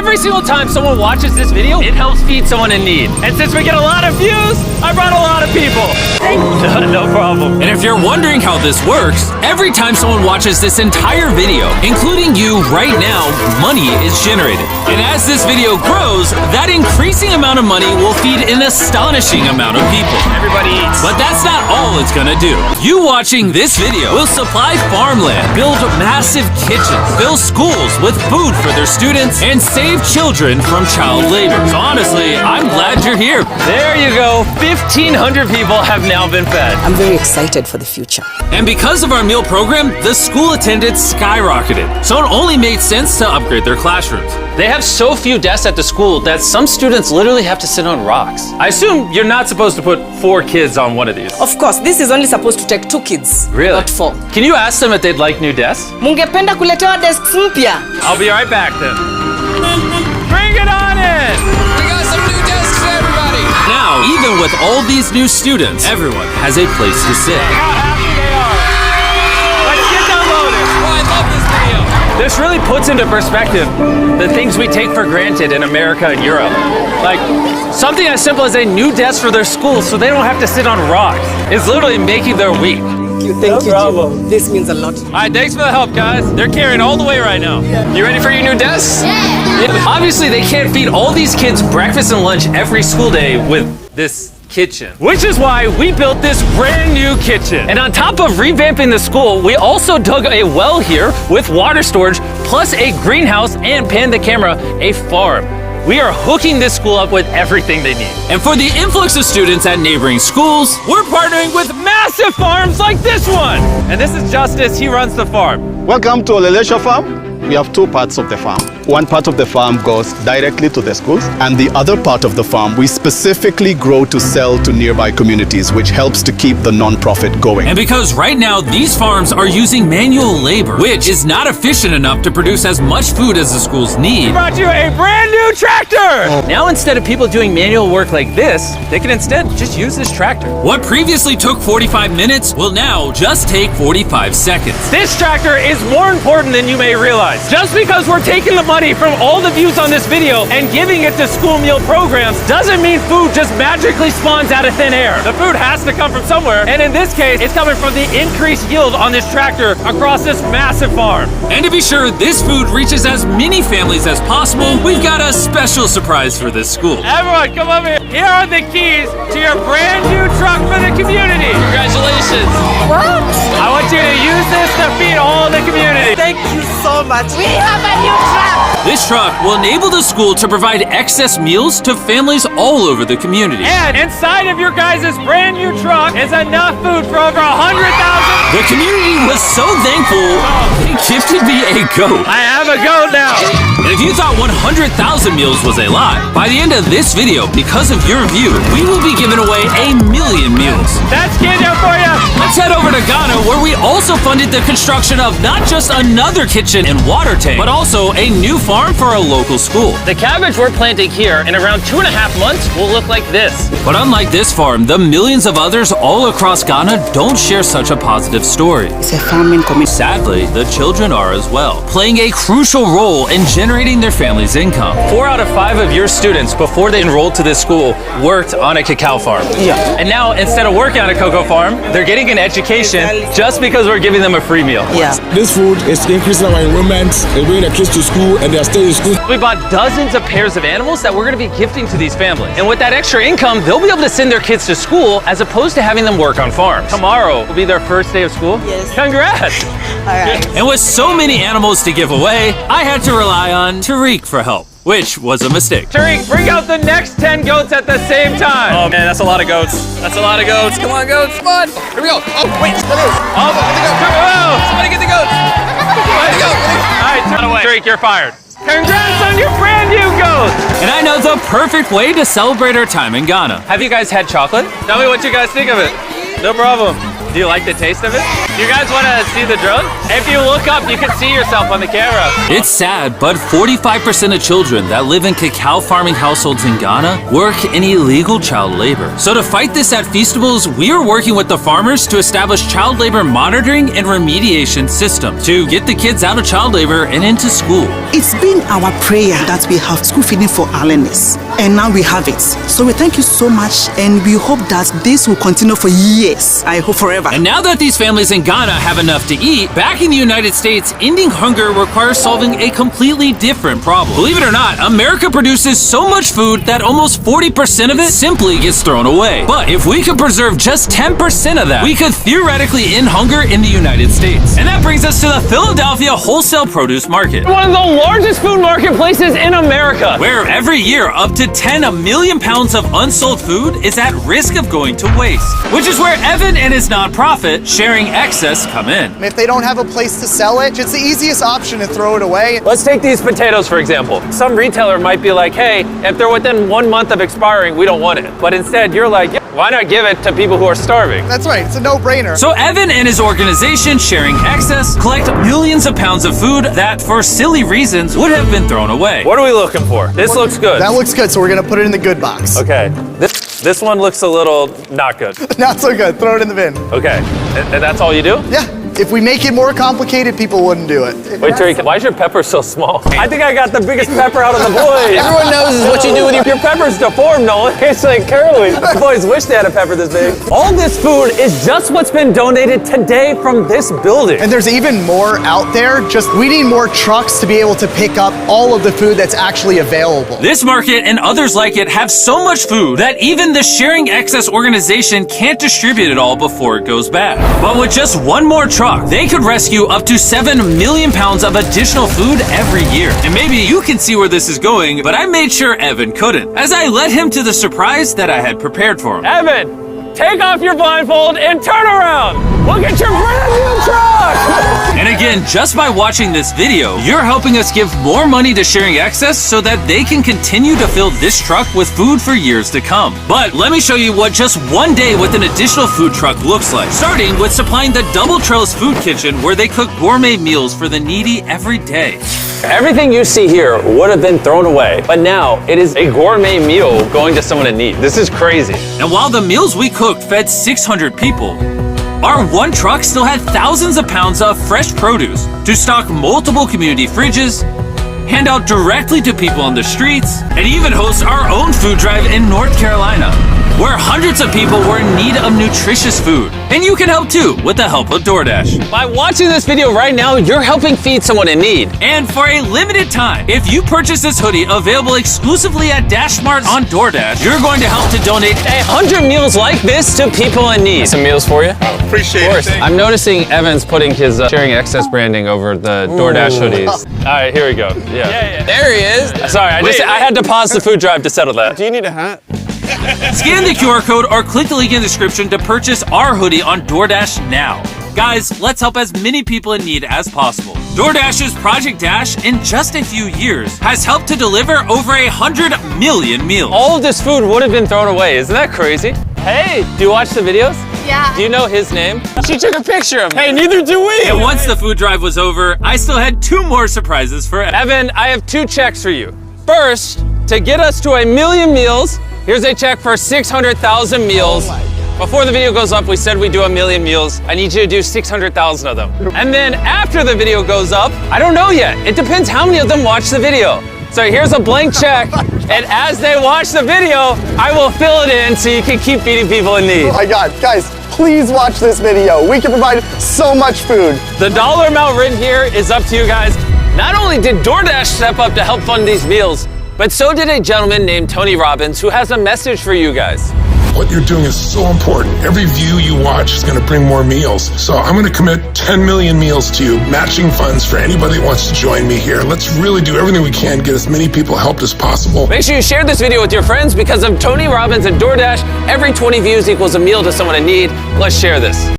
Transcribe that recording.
every single time someone watches this video, it helps feed someone in need. And since we get a lot of views, I brought a lot of people. No problem. And if you're wondering how this works, every time someone watches this entire video, including you right now, money is generated. And as this video grows, that increasing amount of money will feed an astonishing amount of people. Everybody eats. But that's not all it's gonna do. You watching this video will supply farmland, build massive kitchens, fill schools with food for their students, and save children from child labor. So honestly, I'm glad you're here. There you go. 1,500 people have now been fed. I'm very excited for the future. And because of our meal program, the school attendance skyrocketed. So it only made sense to upgrade their classrooms. They have so few desks at the school that some students literally have to sit on rocks. I assume you're not supposed to put 4 kids on one of these. Of course, this is only supposed to take 2 kids. Really? Not 4. Can you ask them if they'd like new desks? Mungependa kuletewa desks mpya. I'll be right back then. Bring it on in! We got some new desks for everybody! Now, even with all these new students, everyone has a place to sit. Look how happy they are. Let's get downloaded. Oh, I love this video. This really puts into perspective the things we take for granted in America and Europe. Like, something as simple as a new desk for their school so they don't have to sit on rocks. It's literally making their week. Thank you, Jim. This means a lot. All right, thanks for the help, guys. They're carrying all the way right now. You ready for your new desks? Yeah. Obviously, they can't feed all these kids breakfast and lunch every school day with this kitchen, which is why we built this brand new kitchen. And on top of revamping the school, we also dug a well here with water storage, plus a greenhouse, and pan the camera, a farm. We are hooking this school up with everything they need. And for the influx of students at neighboring schools, we're partnering with massive farms like this one. And this is Justice, he runs the farm. Welcome to Olelesha Farm. We have 2 parts of the farm. One part of the farm goes directly to the schools, and the other part of the farm we specifically grow to sell to nearby communities, which helps to keep the non-profit going. And because right now these farms are using manual labor, which is not efficient enough to produce as much food as the schools need, we brought you a brand new tractor! Now instead of people doing manual work like this, they can instead just use this tractor. What previously took 45 minutes will now just take 45 seconds. This tractor is more important than you may realize. Just because we're taking the money from all the views on this video and giving it to school meal programs doesn't mean food just magically spawns out of thin air. The food has to come from somewhere, and in this case, it's coming from the increased yield on this tractor across this massive farm. And to be sure this food reaches as many families as possible, we've got a special surprise for this school. Everyone, come over here. Here are the keys to your brand new truck for the community. Congratulations. What? I want you to use this to feed all the community. Thank you so much. We have a new truck. This truck will enable the school to provide excess meals to families all over the community. And inside of your guys' brand new truck is enough food for over 100,000. The community was so thankful, they gifted me a goat. I have a goat now. And if you thought 100,000 meals was a lot, by the end of this video, because of your view, we will be giving away 1,000,000 meals. That's Kenya for you. Let's head over to Ghana, where we also funded the construction of not just another kitchen and water tank, but also a new farm for a local school. The cabbage we're planting here in around 2.5 months will look like this. But unlike this farm, the millions of others all across Ghana don't share such a positive story. It's a farming community. Sadly, the children are as well, playing a crucial role in generating their family's income. 4 out of 5 of your students, before they enrolled to this school, worked on a cacao farm. Yeah. And now, instead of working on a cocoa farm, they're getting an education just because we're giving them a free meal. Yeah. This food is increasing our enrollment, they bring the kids to school, and they're staying in school. We bought dozens of pairs of animals that we're going to be gifting to these families. And with that extra income, they'll be able to send their kids to school as opposed to having them work on farms. Tomorrow will be their first day of school. Yes. Congrats! All right. And with so many animals to give away, I had to rely on Tariq for help, which was a mistake. Tariq, bring out the next 10 goats at the same time. Oh man, that's a lot of goats. That's a lot of goats. Come on, goats. Come on. Here we go. Oh, wait. Oh, Somebody get the goats. all right, Tariq, you're fired. Congrats on your brand new goat! And I know the perfect way to celebrate our time in Ghana. Have you guys had chocolate? Tell me what you guys think of it. No problem. Do you like the taste of it? You guys want to see the drone? If you look up, you can see yourself on the camera. It's sad, but 45% of children that live in cacao farming households in Ghana work in illegal child labor. So to fight this at Feastables, we are working with the farmers to establish child labor monitoring and remediation systems to get the kids out of child labor and into school. It's been our prayer that we have school feeding for our learners, and now we have it. So we thank you so much, and we hope that this will continue for years. I hope forever. And now that these families in Ghana have enough to eat, back in the United States, ending hunger requires solving a completely different problem. Believe it or not, America produces so much food that almost 40% of it simply gets thrown away. But if we could preserve just 10% of that, we could theoretically end hunger in the United States. And that brings us to the Philadelphia wholesale produce market, One of the largest food marketplaces in America. where every year up to 10 million pounds of unsold food is at risk of going to waste, which is where Evan and his nonprofit, Sharing Excess, come in. If they don't have a place to sell it, it's the easiest option to throw it away. Let's take these potatoes, for example. Some retailer might be like, hey, if they're within 1 month of expiring, we don't want it. But instead, you're like, yeah, why not give it to people who are starving? That's right, it's a no-brainer. So Evan and his organization, Sharing Excess, collect millions of pounds of food that, for silly reasons, would have been thrown away. What are we looking for? This looks good. That looks good, so we're gonna put it in the good box. Okay. This one looks a little not good. Not so good, throw it in the bin. Okay. And that's all you do? Yeah, if we make it more complicated, people wouldn't do it. Wait, Tariq, why is your pepper so small? I think I got the biggest pepper out of the boys. Everyone knows this is what you do with Your pepper's deformed, Nolan. It's like curly. The boys wish they had a pepper this big. All this food is just what's been donated today from this building. And there's even more out there, just we need more trucks to be able to pick up all of the food that's actually available. This market and others like it have so much food that even the Sharing Excess organization can't distribute it all before it goes bad. But with just one more truck, they could rescue up to 7 million pounds of additional food every year. And maybe you can see where this is going, but I made sure Evan couldn't, as I led him to the surprise that I had prepared for him. Evan, take off your blindfold and turn around. Look at your brand new truck. And again, just by watching this video, you're helping us give more money to Sharing Excess so that they can continue to fill this truck with food for years to come. But let me show you what just one day with an additional food truck looks like. Starting with supplying the Double Trellis Food Kitchen, where they cook gourmet meals for the needy every day. Everything you see here would have been thrown away, but now it is a gourmet meal going to someone in need. This is crazy. And while the meals we cooked fed 600 people, our one truck still had thousands of pounds of fresh produce to stock multiple community fridges, hand out directly to people on the streets, and even host our own food drive in North Carolina, where hundreds of people were in need of nutritious food. And you can help too with the help of DoorDash. By watching this video right now, you're helping feed someone in need. And for a limited time, if you purchase this hoodie available exclusively at DashMart on DoorDash, you're going to help to donate 100 meals like this to people in need. Some meals for you? Appreciate it. I'm noticing Evan's putting his Sharing Excess branding over the DoorDash hoodies. All right, here we go. Yeah. There he is. Sorry, I had to pause the food drive to settle that. Do you need a hat? Scan the QR code or click the link in the description to purchase our hoodie on DoorDash now. Guys, let's help as many people in need as possible. DoorDash's Project Dash, in just a few years, has helped to deliver over 100 million meals. All of this food would have been thrown away. Isn't that crazy? Hey, do you watch the videos? Yeah. Do you know his name? She took a picture of me. Hey, neither do we. And once the food drive was over, I still had 2 more surprises for Evan. Evan, I have 2 checks for you. First, to get us to 1 million meals, here's a check for 600,000 meals. Before the video goes up, we said we'd do 1 million meals. I need you to do 600,000 of them. And then after the video goes up, I don't know yet. It depends how many of them watch the video. So here's a blank check, and as they watch the video, I will fill it in so you can keep feeding people in need. Oh my God, guys, please watch this video. We can provide so much food. The dollar amount written here is up to you guys. Not only did DoorDash step up to help fund these meals, but so did a gentleman named Tony Robbins who has a message for you guys. What you're doing is so important. Every view you watch is going to bring more meals. So I'm going to commit 10 million meals to you, matching funds for anybody that wants to join me here. Let's really do everything we can to get as many people helped as possible. Make sure you share this video with your friends because of Tony Robbins and DoorDash. Every 20 views equals a meal to someone in need. Let's share this.